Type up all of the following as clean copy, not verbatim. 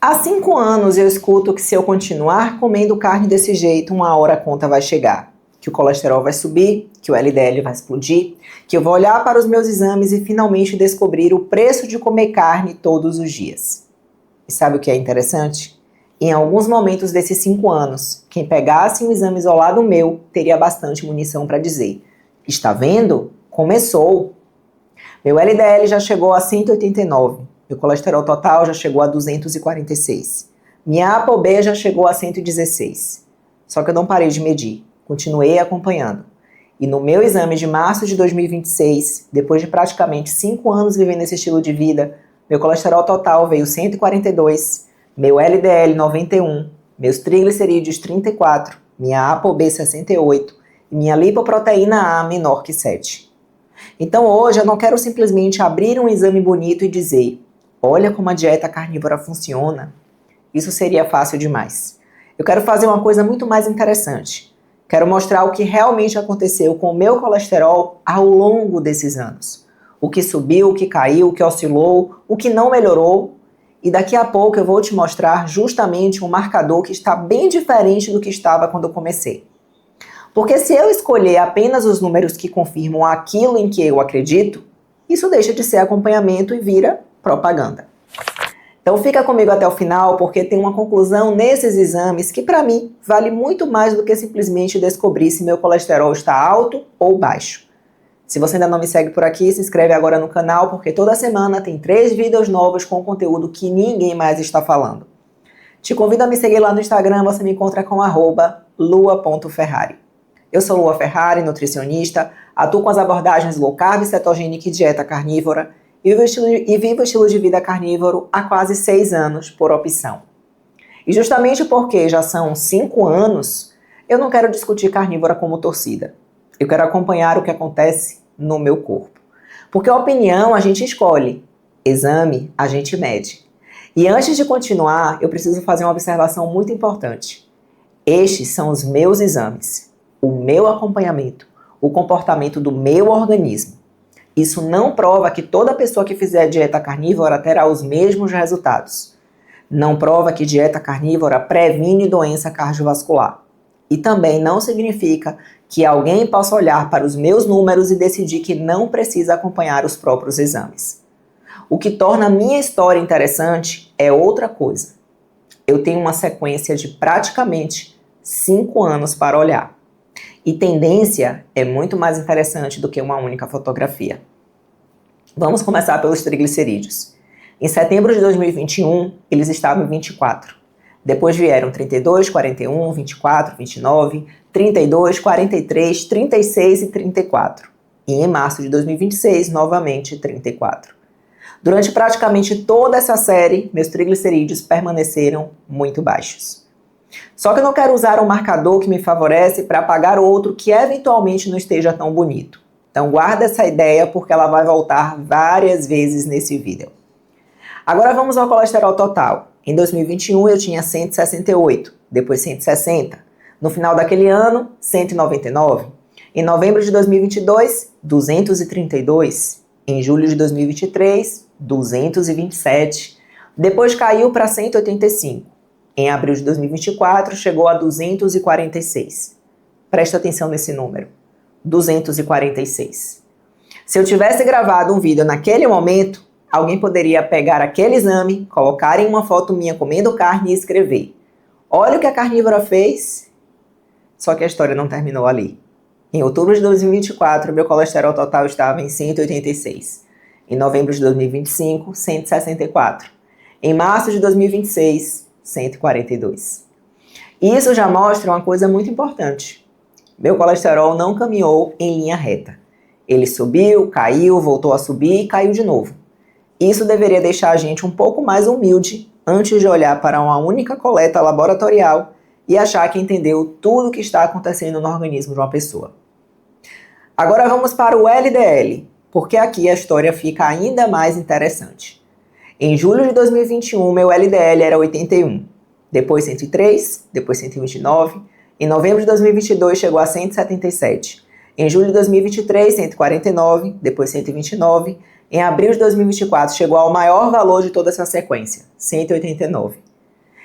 Há 5 anos eu escuto que se eu continuar comendo carne desse jeito, uma hora a conta vai chegar. Que o colesterol vai subir, que o LDL vai explodir, que eu vou olhar para os meus exames e finalmente descobrir o preço de comer carne todos os dias. E sabe o que é interessante? Em alguns momentos desses 5 anos, quem pegasse um exame isolado meu teria bastante munição para dizer: está vendo? Começou! Meu LDL já chegou a 189. Meu colesterol total já chegou a 246. Minha ApoB já chegou a 116. Só que eu não parei de medir. Continuei acompanhando. E no meu exame de março de 2026, depois de praticamente 5 anos vivendo esse estilo de vida, meu colesterol total veio 142, meu LDL 91, meus triglicerídeos 34, minha ApoB 68 e minha lipoproteína A menor que 7. Então hoje eu não quero simplesmente abrir um exame bonito e dizer: olha como a dieta carnívora funciona. Isso seria fácil demais. Eu quero fazer uma coisa muito mais interessante. Quero mostrar o que realmente aconteceu com o meu colesterol ao longo desses anos. O que subiu, o que caiu, o que oscilou, o que não melhorou. E daqui a pouco eu vou te mostrar justamente um marcador que está bem diferente do que estava quando eu comecei. Porque se eu escolher apenas os números que confirmam aquilo em que eu acredito, isso deixa de ser acompanhamento e vira propaganda. Então fica comigo até o final, porque tem uma conclusão nesses exames que para mim vale muito mais do que simplesmente descobrir se meu colesterol está alto ou baixo. Se você ainda não me segue por aqui, se inscreve agora no canal, porque toda semana tem 3 vídeos novos com conteúdo que ninguém mais está falando. Te convido a me seguir lá no Instagram, você me encontra com @lua.ferrari. Eu sou Lua Ferrari, nutricionista, atuo com as abordagens low carb, cetogênica e dieta carnívora e vivo o estilo de vida carnívoro há quase 6 anos por opção. E justamente porque já são 5 anos, eu não quero discutir carnívora como torcida. Eu quero acompanhar o que acontece no meu corpo. Porque a opinião a gente escolhe, exame a gente mede. E antes de continuar, eu preciso fazer uma observação muito importante. Estes são os meus exames, o meu acompanhamento, o comportamento do meu organismo. Isso não prova que toda pessoa que fizer dieta carnívora terá os mesmos resultados. Não prova que dieta carnívora previne doença cardiovascular. E também não significa que alguém possa olhar para os meus números e decidir que não precisa acompanhar os próprios exames. O que torna a minha história interessante é outra coisa. Eu tenho uma sequência de praticamente 5 anos para olhar. E tendência é muito mais interessante do que uma única fotografia. Vamos começar pelos triglicerídeos. Em setembro de 2021, eles estavam em 24. Depois vieram 32, 41, 24, 29, 32, 43, 36 e 34. E em março de 2026, novamente 34. Durante praticamente toda essa série, meus triglicerídeos permaneceram muito baixos. Só que eu não quero usar um marcador que me favorece para apagar outro que eventualmente não esteja tão bonito. Então guarda essa ideia porque ela vai voltar várias vezes nesse vídeo. Agora vamos ao colesterol total. Em 2021 eu tinha 168, depois 160. No final daquele ano, 199. Em novembro de 2022, 232. Em julho de 2023, 227. Depois caiu para 185. Em abril de 2024, chegou a 246. Presta atenção nesse número. 246. Se eu tivesse gravado um vídeo naquele momento, alguém poderia pegar aquele exame, colocar em uma foto minha comendo carne e escrever: olha o que a carnívora fez. Só que a história não terminou ali. Em outubro de 2024, meu colesterol total estava em 186. Em novembro de 2025, 164. Em março de 2026, 142. Isso já mostra uma coisa muito importante. Meu colesterol não caminhou em linha reta. Ele subiu, caiu, voltou a subir e caiu de novo. Isso deveria deixar a gente um pouco mais humilde antes de olhar para uma única coleta laboratorial e achar que entendeu tudo o que está acontecendo no organismo de uma pessoa. Agora vamos para o LDL, porque aqui a história fica ainda mais interessante. Em julho de 2021, meu LDL era 81, depois 103, depois 129. Em novembro de 2022, chegou a 177. Em julho de 2023, 149, depois 129. Em abril de 2024, chegou ao maior valor de toda essa sequência, 189.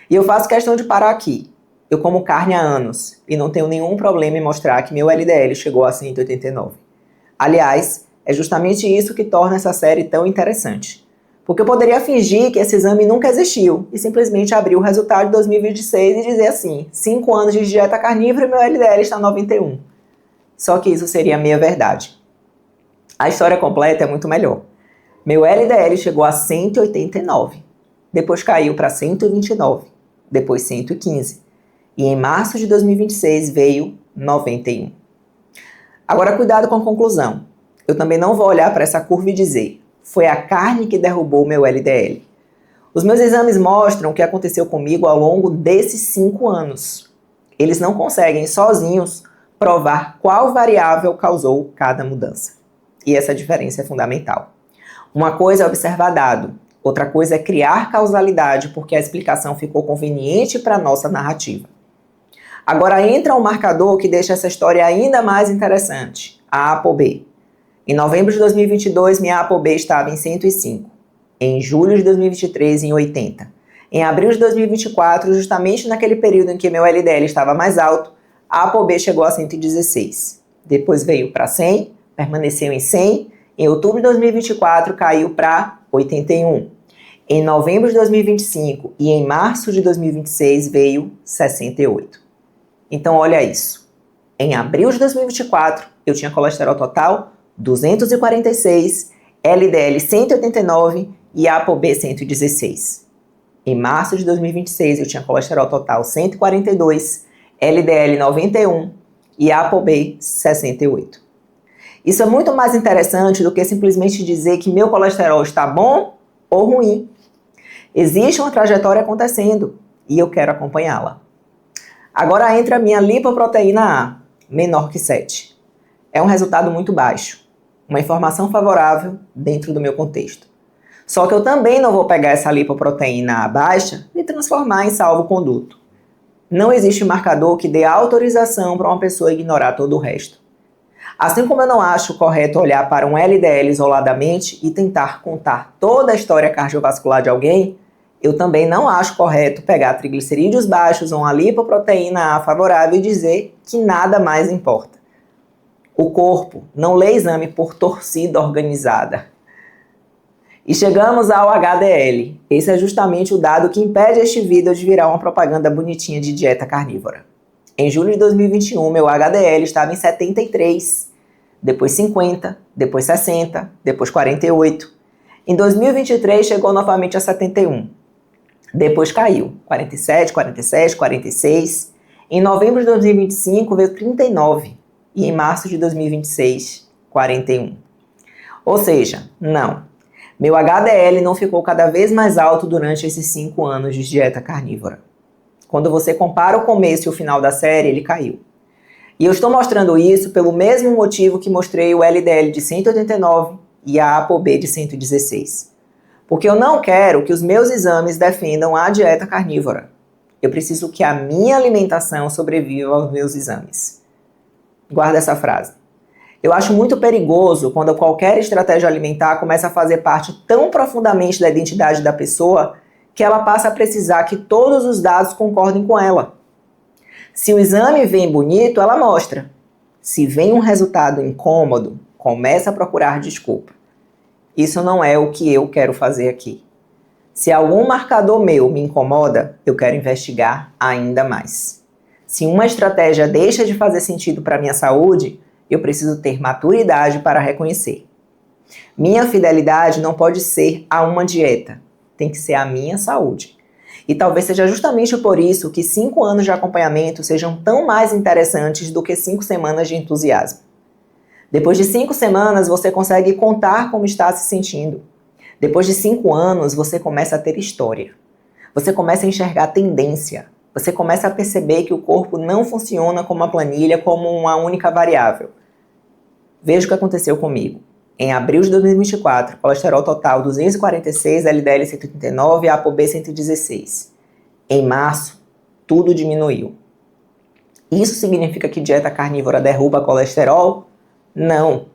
E eu faço questão de parar aqui. Eu como carne há anos e não tenho nenhum problema em mostrar que meu LDL chegou a 189. Aliás, é justamente isso que torna essa série tão interessante. Porque eu poderia fingir que esse exame nunca existiu e simplesmente abrir o resultado de 2026 e dizer assim, 5 anos de dieta carnívora e meu LDL está 91. Só que isso seria a meia verdade. A história completa é muito melhor. Meu LDL chegou a 189, depois caiu para 129, depois 115 e em março de 2026 veio 91. Agora cuidado com a conclusão. Eu também não vou olhar para essa curva e dizer, foi a carne que derrubou meu LDL. Os meus exames mostram o que aconteceu comigo ao longo desses 5 anos. Eles não conseguem sozinhos provar qual variável causou cada mudança. E essa diferença é fundamental. Uma coisa é observar dado, outra coisa é criar causalidade porque a explicação ficou conveniente para a nossa narrativa. Agora entra um marcador que deixa essa história ainda mais interessante, a ApoB. Em novembro de 2022, minha ApoB estava em 105. Em julho de 2023, em 80. Em abril de 2024, justamente naquele período em que meu LDL estava mais alto, a ApoB chegou a 116. Depois veio para 100, permaneceu em 100. Em outubro de 2024, caiu para 81. Em novembro de 2025 e em março de 2026, veio 68. Então, olha isso. Em abril de 2024, eu tinha colesterol total 246, LDL 189 e ApoB 116. Em março de 2026, eu tinha colesterol total 142, LDL 91 e ApoB 68. Isso é muito mais interessante do que simplesmente dizer que meu colesterol está bom ou ruim. Existe uma trajetória acontecendo e eu quero acompanhá-la. Agora entra a minha lipoproteína A, menor que 7. É um resultado muito baixo, uma informação favorável dentro do meu contexto. Só que eu também não vou pegar essa lipoproteína A baixa e transformar em salvo-conduto. Não existe marcador que dê autorização para uma pessoa ignorar todo o resto. Assim como eu não acho correto olhar para um LDL isoladamente e tentar contar toda a história cardiovascular de alguém, eu também não acho correto pegar triglicerídeos baixos ou uma lipoproteína A favorável e dizer que nada mais importa. O corpo não lê exame por torcida organizada. E chegamos ao HDL. Esse é justamente o dado que impede este vídeo de virar uma propaganda bonitinha de dieta carnívora. Em julho de 2021, meu HDL estava em 73, depois 50, depois 60, depois 48. Em 2023, chegou novamente a 71. Depois caiu, 47, 47, 46. Em novembro de 2025, veio 39. E em março de 2026, 41. Ou seja, não. Meu HDL não ficou cada vez mais alto durante esses 5 anos de dieta carnívora. Quando você compara o começo e o final da série, ele caiu. E eu estou mostrando isso pelo mesmo motivo que mostrei o LDL de 189 e a ApoB de 116. Porque eu não quero que os meus exames defendam a dieta carnívora. Eu preciso que a minha alimentação sobreviva aos meus exames. Guarda essa frase. Eu acho muito perigoso quando qualquer estratégia alimentar começa a fazer parte tão profundamente da identidade da pessoa que ela passa a precisar que todos os dados concordem com ela. Se o exame vem bonito, ela mostra. Se vem um resultado incômodo, começa a procurar desculpa. Isso não é o que eu quero fazer aqui. Se algum marcador meu me incomoda, eu quero investigar ainda mais. Se uma estratégia deixa de fazer sentido para a minha saúde, eu preciso ter maturidade para reconhecer. Minha fidelidade não pode ser a uma dieta, tem que ser a minha saúde. E talvez seja justamente por isso que 5 anos de acompanhamento sejam tão mais interessantes do que 5 semanas de entusiasmo. Depois de 5 semanas, você consegue contar como está se sentindo. Depois de 5 anos, você começa a ter história. Você começa a enxergar tendência. Você começa a perceber que o corpo não funciona como uma planilha, como uma única variável. Veja o que aconteceu comigo. Em abril de 2024, colesterol total 246, LDL 139 e ApoB 116. Em março, tudo diminuiu. Isso significa que dieta carnívora derruba colesterol? Não.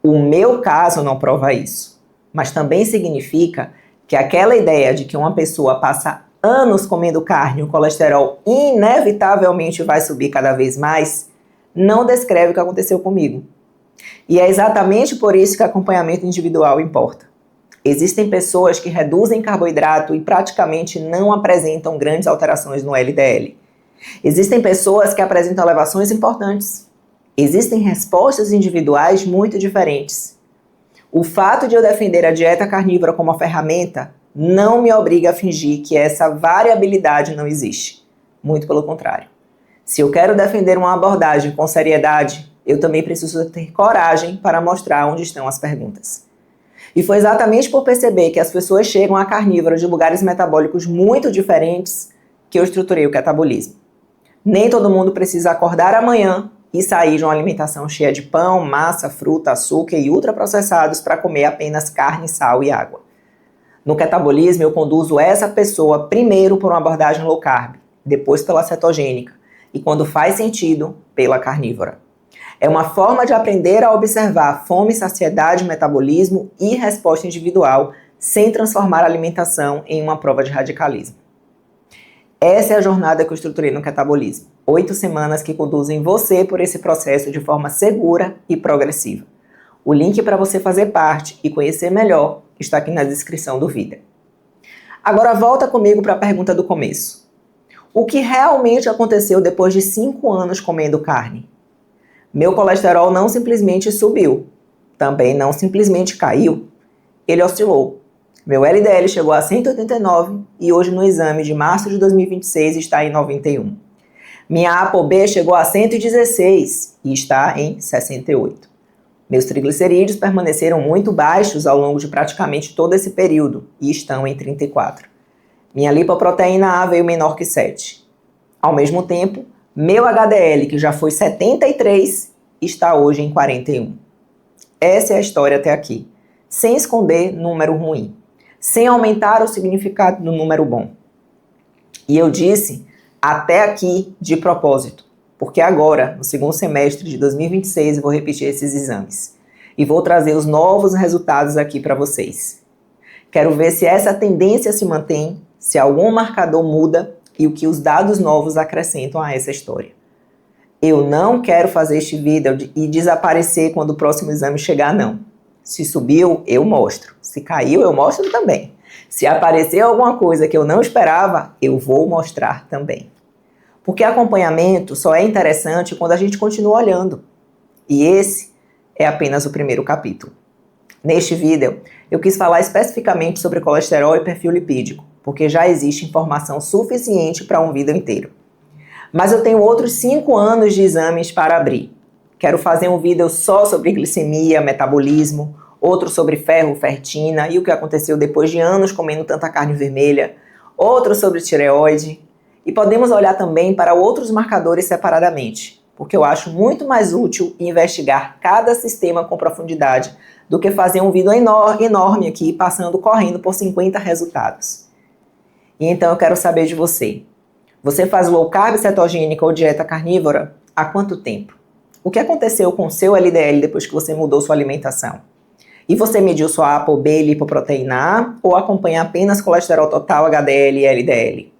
O meu caso não prova isso. Mas também significa que aquela ideia de que uma pessoa passa anos comendo carne, o colesterol inevitavelmente vai subir cada vez mais, não descreve o que aconteceu comigo. E é exatamente por isso que acompanhamento individual importa. Existem pessoas que reduzem carboidrato e praticamente não apresentam grandes alterações no LDL. Existem pessoas que apresentam elevações importantes. Existem respostas individuais muito diferentes. O fato de eu defender a dieta carnívora como uma ferramenta não me obriga a fingir que essa variabilidade não existe. Muito pelo contrário. Se eu quero defender uma abordagem com seriedade, eu também preciso ter coragem para mostrar onde estão as perguntas. E foi exatamente por perceber que as pessoas chegam à carnívora de lugares metabólicos muito diferentes que eu estruturei o catabolismo. Nem todo mundo precisa acordar amanhã e sair de uma alimentação cheia de pão, massa, fruta, açúcar e ultraprocessados para comer apenas carne, sal e água. No catabolismo, eu conduzo essa pessoa primeiro por uma abordagem low carb, depois pela cetogênica e, quando faz sentido, pela carnívora. É uma forma de aprender a observar fome, saciedade, metabolismo e resposta individual sem transformar a alimentação em uma prova de radicalismo. Essa é a jornada que eu estruturei no catabolismo. 8 semanas que conduzem você por esse processo de forma segura e progressiva. O link para você fazer parte e conhecer melhor está aqui na descrição do vídeo. Agora volta comigo para a pergunta do começo. O que realmente aconteceu depois de 5 anos comendo carne? Meu colesterol não simplesmente subiu, também não simplesmente caiu, ele oscilou. Meu LDL chegou a 189 e hoje no exame de março de 2026 está em 91. Minha ApoB chegou a 116 e está em 68. Meus triglicerídeos permaneceram muito baixos ao longo de praticamente todo esse período e estão em 34. Minha lipoproteína A veio menor que 7. Ao mesmo tempo, meu HDL, que já foi 73, está hoje em 41. Essa é a história até aqui, sem esconder número ruim, sem aumentar o significado do número bom. E eu disse até aqui de propósito, porque agora, no segundo semestre de 2026, eu vou repetir esses exames e vou trazer os novos resultados aqui para vocês. Quero ver se essa tendência se mantém, se algum marcador muda e o que os dados novos acrescentam a essa história. Eu não quero fazer este vídeo e desaparecer quando o próximo exame chegar, não. Se subiu, eu mostro. Se caiu, eu mostro também. Se aparecer alguma coisa que eu não esperava, eu vou mostrar também. Porque acompanhamento só é interessante quando a gente continua olhando. E esse é apenas o primeiro capítulo. Neste vídeo, eu quis falar especificamente sobre colesterol e perfil lipídico, porque já existe informação suficiente para um vídeo inteiro. Mas eu tenho outros 5 anos de exames para abrir. Quero fazer um vídeo só sobre glicemia, metabolismo, outro sobre ferro, ferritina e o que aconteceu depois de anos comendo tanta carne vermelha, outro sobre tireoide. E podemos olhar também para outros marcadores separadamente, porque eu acho muito mais útil investigar cada sistema com profundidade do que fazer um vídeo enorme aqui, correndo por 50 resultados. E então eu quero saber de você. Você faz low carb, cetogênica ou dieta carnívora há quanto tempo? O que aconteceu com o seu LDL depois que você mudou sua alimentação? E você mediu sua ApoB, lipoproteína A ou acompanha apenas colesterol total, HDL e LDL?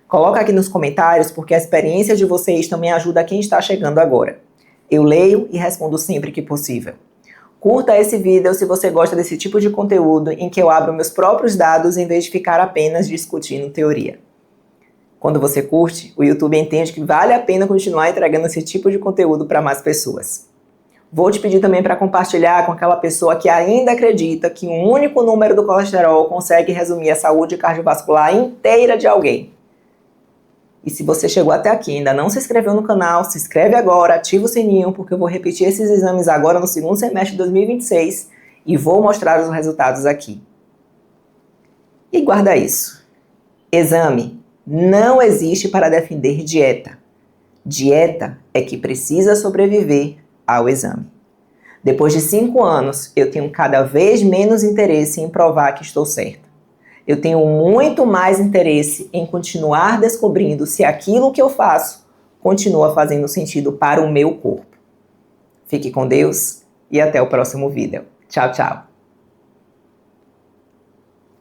Coloca aqui nos comentários porque a experiência de vocês também ajuda quem está chegando agora. Eu leio e respondo sempre que possível. Curta esse vídeo se você gosta desse tipo de conteúdo em que eu abro meus próprios dados em vez de ficar apenas discutindo teoria. Quando você curte, o YouTube entende que vale a pena continuar entregando esse tipo de conteúdo para mais pessoas. Vou te pedir também para compartilhar com aquela pessoa que ainda acredita que um único número do colesterol consegue resumir a saúde cardiovascular inteira de alguém. E se você chegou até aqui e ainda não se inscreveu no canal, se inscreve agora, ativa o sininho, porque eu vou repetir esses exames agora no segundo semestre de 2026 e vou mostrar os resultados aqui. E guarda isso. Exame não existe para defender dieta. Dieta é que precisa sobreviver ao exame. Depois de 5 anos, eu tenho cada vez menos interesse em provar que estou certa. Eu tenho muito mais interesse em continuar descobrindo se aquilo que eu faço continua fazendo sentido para o meu corpo. Fique com Deus e até o próximo vídeo. Tchau, tchau.